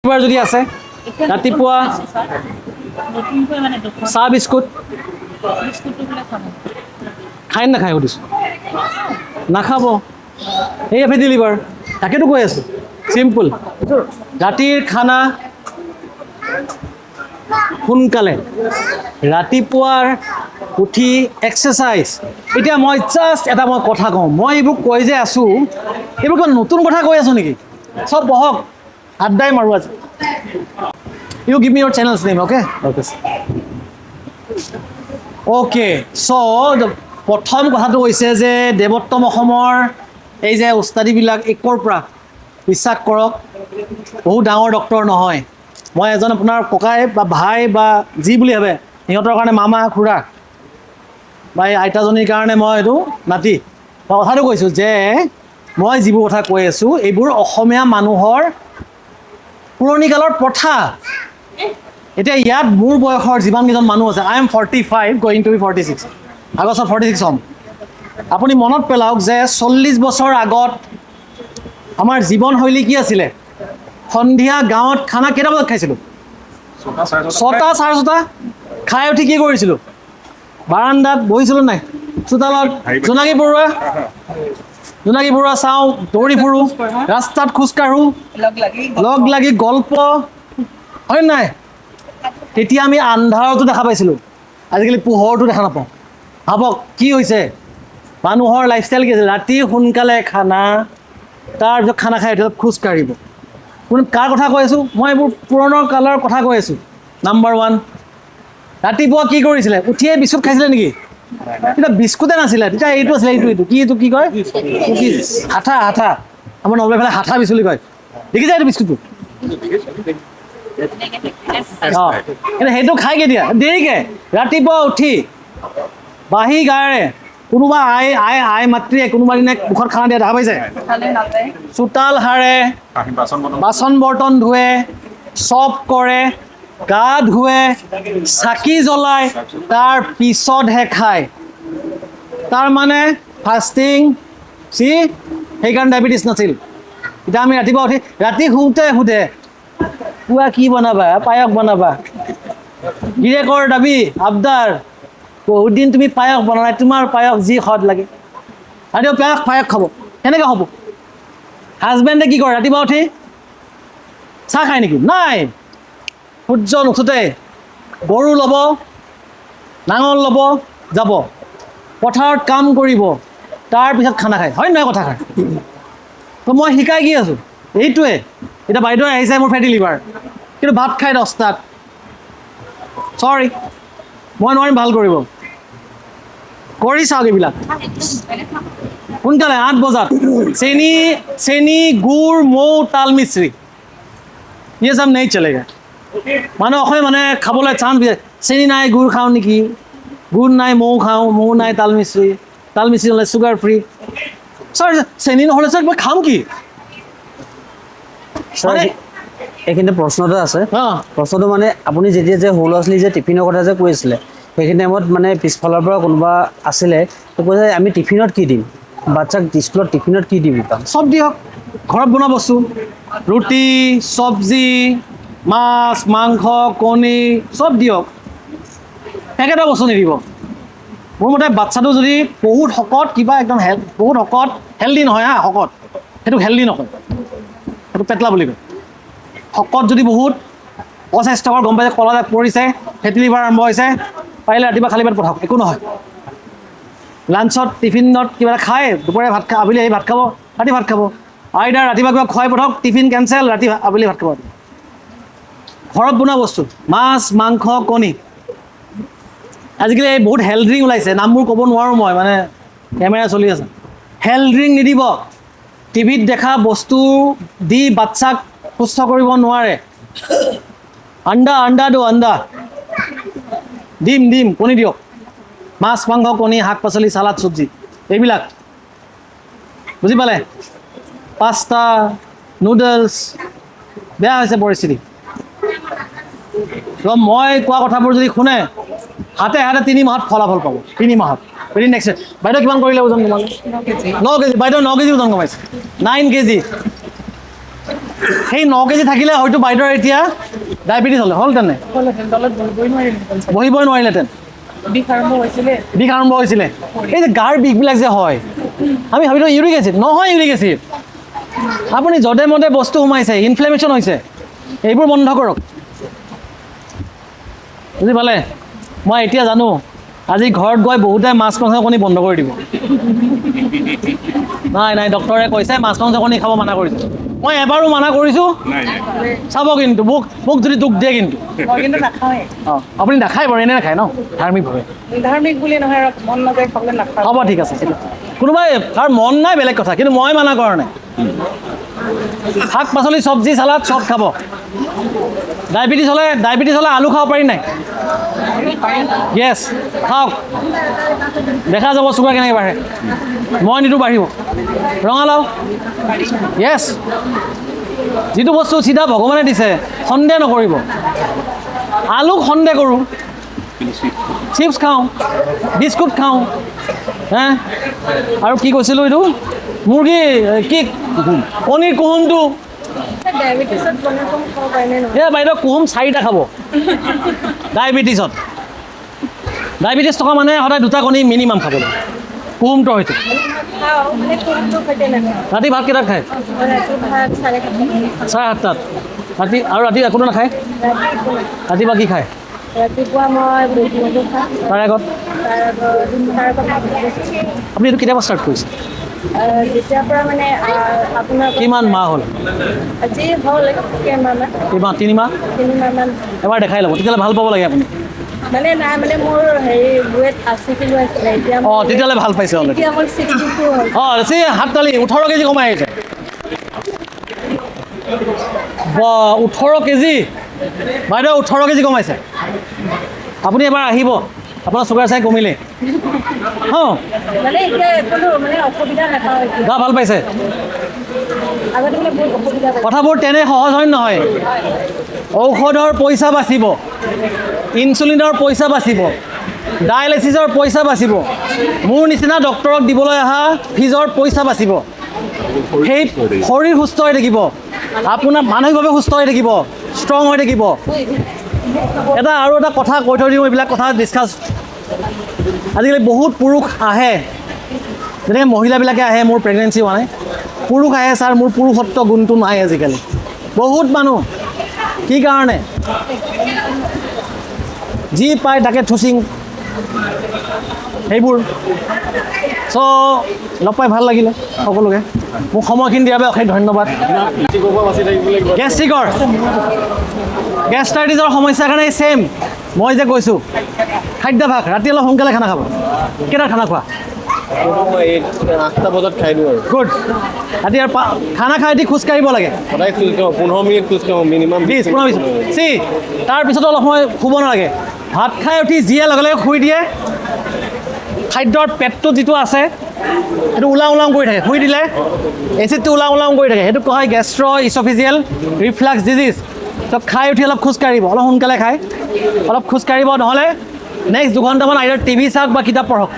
এবাৰ যদি আছে ৰাতিপুৱা চাহ বিস্কুট খাই নাখায় সুধিছোঁ নাখাব এই ফেটি লিভাৰ তাকেতো কৈ আছোঁ চিম্পল ৰাতিৰ খানা সোনকালে ৰাতিপুৱাৰ উঠি এক্সাৰচাইজ এতিয়া মই জাষ্ট এটা মই কথা কওঁ মই এইবোৰ কৈ যে আছোঁ এইবোৰ কিবা নতুন কথা কৈ আছোঁ নেকি চব বহক আড্ডাই মাৰোঁ আজি You give me your channel's name, okay? Okay, so প্ৰথম কথাটো হৈছে যে দেৱোত্তম অসমৰ এই যে উস্তাদিবিলাক একৰ পৰা বিশ্বাস কৰক বহুত ডাঙৰ ডক্তৰ নহয় মই এজন আপোনাৰ ককাই বা ভাই বা যি বুলি ভাবে সিহঁতৰ কাৰণে মামা খুৰা বা এই আইতাজনীৰ কাৰণে মই এইটো নাতি কথাটো কৈছোঁ যে মই যিবোৰ কথা কৈ আছোঁ এইবোৰ অসমীয়া মানুহৰ পুৰণি কালৰ প্ৰথা এতিয়া ইয়াত মোৰ বয়সৰ যিমানকেইজন মানুহ আছে I am 45 going to be 46 আগষ্টত 46 হ'ম আপুনি মনত পেলাওক যে 40 বছৰ আগত আমাৰ জীৱনশৈলী কি আছিলে সন্ধিয়া গাঁৱত খানা কেইটা বজাত খাইছিলোঁ 6টা 6:30 খাই উঠি কি কৰিছিলোঁ বাৰান্দাত বহিছিলোঁ নাই চোতালত জোনাকী পৰুৱা চাওঁ দৌৰি ফুৰোঁ ৰাস্তাত খোজকাঢ়োঁ লগ লাগি গল্প হয় নাই তেতিয়া আমি আন্ধাৰতো দেখা পাইছিলোঁ আজিকালি পোহৰটো দেখা নাপাওঁ ভাবক কি হৈছে মানুহৰ লাইফষ্টাইল কি আছে ৰাতি সোনকালে খানা তাৰপিছত খানা খাই উঠি খোজ কাঢ়িব কোনো কাৰ কথা কৈ আছোঁ মই এইবোৰ পুৰণৰ কালৰ কথা কৈ আছোঁ নাম্বাৰ 1 ৰাতিপুৱা কি কৰিছিলে উঠিয়ে বিস্কুট খাইছিলে নেকি তেতিয়া বিস্কুটে নাছিলে তেতিয়া এইটো আছিলে এইটো কি কয় হাঠা আমাৰ নলবাৰীৰ ফালে হাঠা বিস্কুট বুলি কয় দেখিছে এইটো বিস্কুটটো অঁ কিন্তু সেইটো খাই কেতিয়া দেৰিকৈ ৰাতিপুৱা উঠি বাঁহী গায়েৰে কোনোবা আই মাতৃয়ে কোনোবা দিনে মুখত খানা দিয়া দেখা পাইছে চোতাল সাৰে বাচন বৰ্তন ধুৱে চব কৰে গা ধুৱে চাকি জ্বলায় তাৰ পিছতহে খায় তাৰমানে ফাষ্টিং সেইকাৰণে ডায়েবেটিছ নাছিল এতিয়া আমি ৰাতিপুৱা উঠি ৰাতি শুওঁতে পুৱা কি বনাবা পায়স বনাবা গিৰেকৰ দাবী আবদাৰ বহুত দিন তুমি পায়স বনোৱা নাই তোমাৰ পায়স যি সোৱাদ লাগে আৰু পায়স খাব কেনেকৈ হ'ব হাজবেণ্ডে কি কৰে ৰাতিপুৱা উঠি চাহ খায় নেকি নাই সূৰ্য নুঠোতে গৰু ল'ব নাঙল ল'ব যাব পথাৰত কাম কৰিব তাৰপিছত খানা খায় হয় নহয় কথা খায় তো মই শিকাই কি আছোঁ এইটোৱে এতিয়া বাইদেউ আহিছে মোৰ ফেটি লিভাৰ কিন্তু ভাত খাই 10টাত চৰি মই নোৱাৰিম ভাল কৰিব কৰি চাওক এইবিলাক সোনকালে 8 বজাত চেনি গুড় মৌ তাল মিশ্ৰি ये सब नहीं चलेगा মানুহ অসমীয়া মানে খাবলৈ চান্স বিচাৰে চেনি নাই গুড় খাওঁ নেকি গুড় নাই মৌ খাওঁ মৌ নাই তাল মিশ্ৰি হ'লে চুগাৰ ফ্ৰী ছাৰ চেনি নহ'লে ছাৰ মই খাম কি এইখিনিতে প্ৰশ্ন এটা আছে প্ৰশ্নটো মানে আপুনি যেতিয়া যে সৰু ল'ৰা ছোৱালী যে টিফিনৰ কথা যে কৈ আছিলে সেইখিনি টাইমত মানে পিছফালৰ পৰা কোনোবা আছিলে কৈছে আমি টিফিনত কি দিম বাচ্চাক স্কুলত টিফিনত কি দিম চব দিয়ক ঘৰত বনোৱা বস্তু ৰুটি চব্জি মাছ মাংস কণী চব দিয়ক একেটা বস্তু নিদিব মোৰ মতে বাচ্চাটো যদি বহুত শকত কিবা একদম বহুত শকত হেল্ডি নহয় শকত সেইটো হেল্ডি নকয় সেইটো পেটলা বুলি কয় শকত যদি বহুত অস্বাস্থ্যকৰ গম পাইছে কলা দাগ পৰিছে ফেটি লিভাৰ আৰম্ভ হৈছে পাৰিলে ৰাতিপুৱা খালী পেট পঠাওক একো নহয় লাঞ্চত টিফিনত কিবা এটা খায় দুপৰীয়া ভাত আবেলি আহি ভাত খাব ৰাতি ভাত খাব আইদাৰ ৰাতিপুৱা কিবা খুৱাই পঠাওক টিফিন কেঞ্চেল ৰাতি আবেলি ভাত খাব ঘৰত বনোৱা বস্তু মাছ মাংস কণী আজিকালি এই বহুত হেল্থ ড্ৰিংক ওলাইছে নামবোৰ ক'ব নোৱাৰোঁ মই মানে কেমেৰা চলি আছে হেল্থ ড্ৰিংক নিদিব টিভিত দেখা বস্তু দি বাচ্চাক সুস্থ কৰিব নোৱাৰে আণ্ডা ডিম কণী দিয়ক মাছ মাংস কণী শাক পাচলি চালাড চব্জি এইবিলাক বুজি পালে পাস্তা নুডলছ বেয়া হৈছে পৰিস্থিতি তো মই কোৱা কথাবোৰ যদি শুনে হাতে 3 মাহত ফলাফল পাব 3 মাহত ভেৰি নেক্সট বাইদেউ কিমান কৰিলে ওজন তোমালোকে 9 কেজি বাইদেউ 9 কেজি ওজন কমাইছে 9 কেজি সেই 9 কেজি থাকিলে হয়তো বাইদেউৰ এতিয়া ডায়েবেটিছ হ'লহেঁতেনে বহিবই নোৱাৰিলেহেঁতেন বিষ আৰম্ভ হৈছিলে এই যে গাৰ বিষবিলাক যে হয় আমি ভাবিলোঁ ইউৰিক এচিড নহয় ইউৰিক এচিড আপুনি যধে মধে বস্তু সোমাইছে ইনফ্লেমেশ্যন হৈছে এইবোৰ বন্ধ কৰক বুজি পালে মই এতিয়া জানো আজি ঘৰত গৈ বহুতে মাছ মাংস কণী বন্ধ কৰি দিব নাই ডক্টৰে কৈছে মাছ মাংস কণী খাব মানা কৰিছোঁ মই এবাৰো মানা কৰিছোঁ চাব কিন্তু মোক যদি দুখ দিয়ে কিন্তু অঁ আপুনি নাখায় বাৰু এনে নাখায় ন ধাৰ্মিক বুলি নহয় মন নাযায় খাবলৈ নাখায় হ'ব ঠিক আছে কোনোবাই তাৰ মন নাই বেলেগ কথা কিন্তু মই মানা কৰা নাই শাক পাচলি চব্জি চালাড চব খাব ডায়েবেটিছ হ'লে আলু খাব পাৰি নাই য়েছ খাওক দেখা যাব চুগাৰ কেনেকৈ বাঢ়ে মই নিটো বাঢ়িব ৰঙালাও য়েছ যিটো বস্তু চিধা ভগৱানে দিছে সন্দেহ নকৰিব আলুক সন্দেহ কৰোঁ চিপছ খাওঁ বিস্কুট খাওঁ হে আৰু কি কৈছিলোঁ এইটো মুৰ্গী কি কণীৰ কুহুমটো এই বাইদেউ কুহুম 4টা খাব ডায়েবেটিছ থকা মানে সদায় 2টা কণী মিনিমাম খাব লাগে কুহুমটোৰ সৈতে ৰাতি ভাত কেইটাত খায় 7:30 ৰাতি আৰু ৰাতি একো নাখায় ৰাতিপুৱা কি খায় ৰাতিপুৱা মই তাৰ আগত আপুনি এইটো কেতিয়াবা ষ্টাৰ্ট কৰিছে যেতিয়াৰ পৰা মানে আপোনাৰ কিমান মাহ হ'ল আজি হ'ল কিমান 3 মাহ এবাৰ দেখাই ল'ব তেতিয়াহ'লে ভাল পাব লাগে আপুনি মানে নাই মানে মোৰ হেৰি ৱেট 80 কিলো আছিলে এতিয়া অঁ তেতিয়াহ'লে ভাল পাইছে অলৰেডি এতিয়া মোৰ 62 হ'ল অঁ হাত তালি 18 কেজি কমাই আহিছে 18 কেজি বাইদেউ 18 কেজি কমাইছে আপুনি এবাৰ আহিব আপোনাৰ চুগাৰ চাই কমিলে অঁ মানে এতিয়া কোনো মানে অসুবিধা নাপাওঁ গা ভাল পাইছে আগতে মানে বহুত অসুবিধা কথাবোৰ তেনে সহজ হয় নহয় ঔষধৰ পইচা বাচিব ইনচুলিনৰ পইচা বাচিব ডায়েলাইচিছৰ পইচা বাচিব মোৰ নিচিনা ডক্তৰক দিবলৈ অহা ফিজৰ পইচা বাচিব সেই শৰীৰ সুস্থ হৈ থাকিব আপোনাৰ মানসিকভাৱে সুস্থ হৈ থাকিব ষ্ট্ৰং হৈ থাকিব আৰু এটা কথা কৈ থৈ দিওঁ এইবিলাক কথা ডিছকাছ আজিকালি বহুত পুৰুষ আহে যেনেকৈ মহিলাবিলাকে আহে মোৰ প্ৰেগনেঞ্চি হোৱা নাই পুৰুষ আহে ছাৰ মোৰ পুৰুষত্ব গুণটো নাই আজিকালি বহুত মানুহ কি কাৰণে যি পায় তাকে থুচিং সেইবোৰ চ' লগ পাই ভাল লাগিলে সকলোকে মোক সময়খিনি দিয়াৰ বাবে অশেষ ধন্যবাদ গেষ্ট্ৰাইটিছৰ সমস্যাৰ কাৰণে ছেইম মই যে কৈছোঁ খাদ্যাভাস ৰাতি অলপ সোনকালে খানা খাব কেইটাত খানা খোৱা 8টা বজাত খাই দিওঁ আৰু গুড ৰাতি আৰু খানা খাই দি খোজকাঢ়িব লাগে সদায় খোজ কাঢ়োঁ 15 মিনিট খোজ কাঢ়োঁ মিনিমাম 20 তাৰপিছতো অলপ সময় শুব নালাগে ভাত খাই উঠি যিয়ে লগে লগে শুই দিয়ে খাদ্যৰ পেটটো যিটো আছে সেইটো ওলাও কৰি থাকে শুই দিলে এচিডটো ওলাও কৰি থাকে সেইটো কোৱা হয় গেষ্ট্ৰ ইছ'ফেজিয়েল ৰিফ্লাক্স ডিজিজ তো খাই উঠি অলপ খোজকাঢ়িব অলপ সোনকালে খাই অলপ খোজকাঢ়িব নহ'লে নেক্সট 2 ঘণ্টামান আইদাৰ টিভি চাওক বা কিতাপ পঢ়ক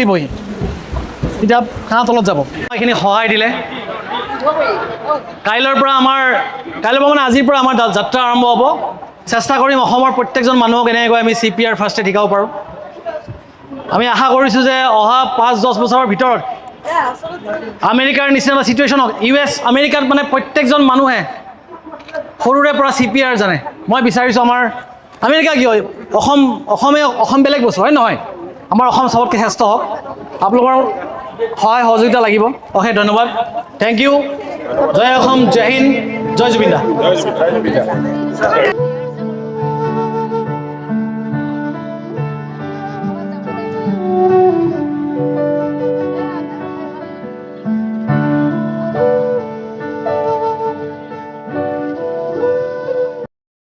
বহি কিতাপ খানা তলত যাব এইখিনি সহায় দিলে কাইলৈৰ পৰা মানে আজিৰ পৰা আমাৰ যাত্ৰা আৰম্ভ হ'ব চেষ্টা কৰিম অসমৰ প্ৰত্যেকজন মানুহক এনেকৈ আমি CPR ফাৰ্ষ্ট এড শিকাব পাৰোঁ আমি আশা কৰিছোঁ যে অহা 5-10 বছৰৰ ভিতৰত আমেৰিকাৰ নিচিনা এটা ছিটুৱেশ্যন হওক US আমেৰিকাত মানে প্ৰত্যেকজন মানুহে সৰুৰে পৰা CPR জানে মই বিচাৰিছোঁ আমাৰ আমেৰিকা কি হয় অসম বেলেগ বস্তু হয় নহয় আমাৰ অসম চবতকৈ শ্ৰেষ্ঠ হওক আপোনালোকৰ সহায় সহযোগিতা লাগিব অশেষ ধন্যবাদ থেংক ইউ জয় অসম জয় হিন্দ জয় জুবিন দা